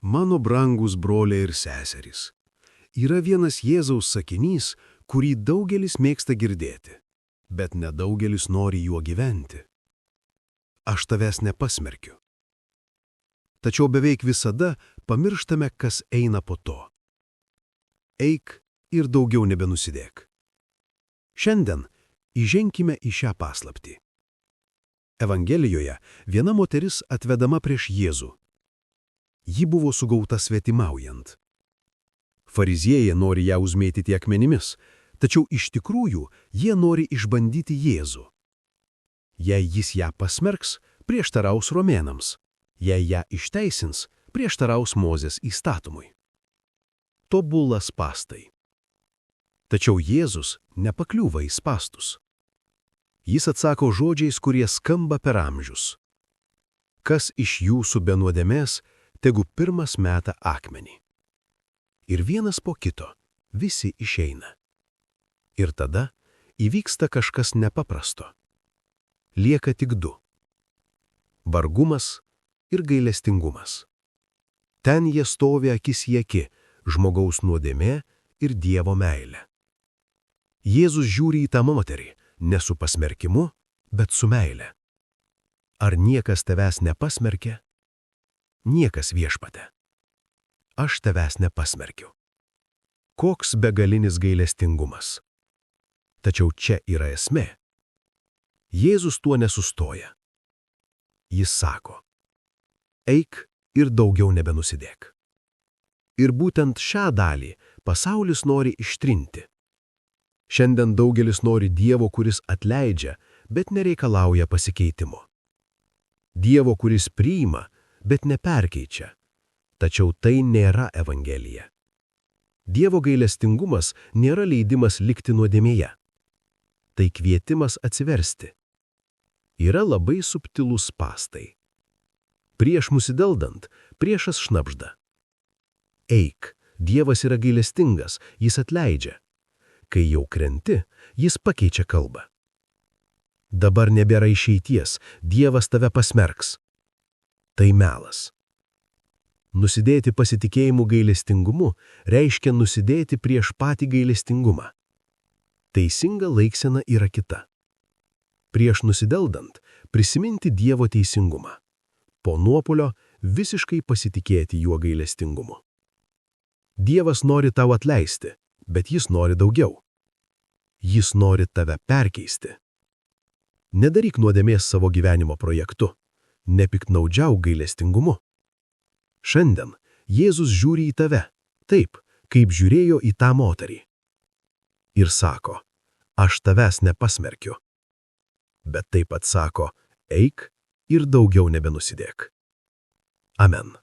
Mano brangus broliai ir seserys, yra vienas Jėzaus sakinys, kurį daugelis mėgsta girdėti, bet nedaugelis nori juo gyventi. Aš tavęs nepasmerkiu. Tačiau beveik visada pamirštame, kas eina po to. Eik ir daugiau nebenusidėk. Šiandien įženkime į šią paslaptį. Evangelijoje viena moteris atvedama prieš Jėzų. Ji buvo sugauta svetimaujant. Fariziejai nori ją užmėtyti akmenimis, tačiau iš tikrųjų jie nori išbandyti Jėzų. Jei jis ją pasmerks, prieštaraus romėnams. Jei ją išteisins, prieštaraus Mozės įstatymui. Tobulas spąstai. Tačiau Jėzus nepakliūva į spąstus. Jis atsako žodžiais, kurie skamba per amžius. Kas iš jūsų be nuodėmės, tegu pirmas meta akmenį. Ir vienas po kito visi išeina. Ir tada įvyksta kažkas nepaprasto. Lieka tik du. Vargumas ir gailestingumas. Ten jie stovi akis į akį, žmogaus nuodėmė ir Dievo meilė. Jėzus žiūri į tą moterį, ne su pasmerkimu, bet su meile. Ar niekas tavęs nepasmerkė? Niekas, Viešpatie. Aš tavęs nepasmerkiu. Koks begalinis gailestingumas. Tačiau čia yra esmė. Jėzus tuo nesustoja. Jis sako, eik ir daugiau nebenusidėk. Ir būtent šią dalį pasaulis nori ištrinti. Šiandien daugelis nori Dievo, kuris atleidžia, bet nereikalauja pasikeitimo. Dievo, kuris priima, bet neperkeičia. Tačiau tai nėra Evangelija. Dievo gailestingumas nėra leidimas likti nuodėmėje. Tai kvietimas atsiversti. Yra labai subtilūs spąstai. Prieš nusideldant, priešas šnabžda. Eik, Dievas yra gailestingas, jis atleidžia. Kai jau krenti, jis pakeičia kalbą. Dabar nebėra išeities, Dievas tave pasmerks. Tai melas. Nusidėti pasitikėjimu gailestingumu reiškia nusidėti prieš patį gailestingumą. Teisinga laiksena yra kita. Prieš nusideldant prisiminti Dievo teisingumą. Po nuopuolio visiškai pasitikėti juo gailestingumu. Dievas nori tau atleisti, bet jis nori daugiau. Jis nori tave perkeisti. Nedaryk nuodėmės savo gyvenimo projektu. Nepiktnaudžiauk gailestingumu. Šiandien Jėzus žiūri į tave, taip, kaip žiūrėjo į tą moterį. Ir sako, aš tavęs nepasmerkiu. Bet taip pat sako, eik ir daugiau nebenusidėk. Amen.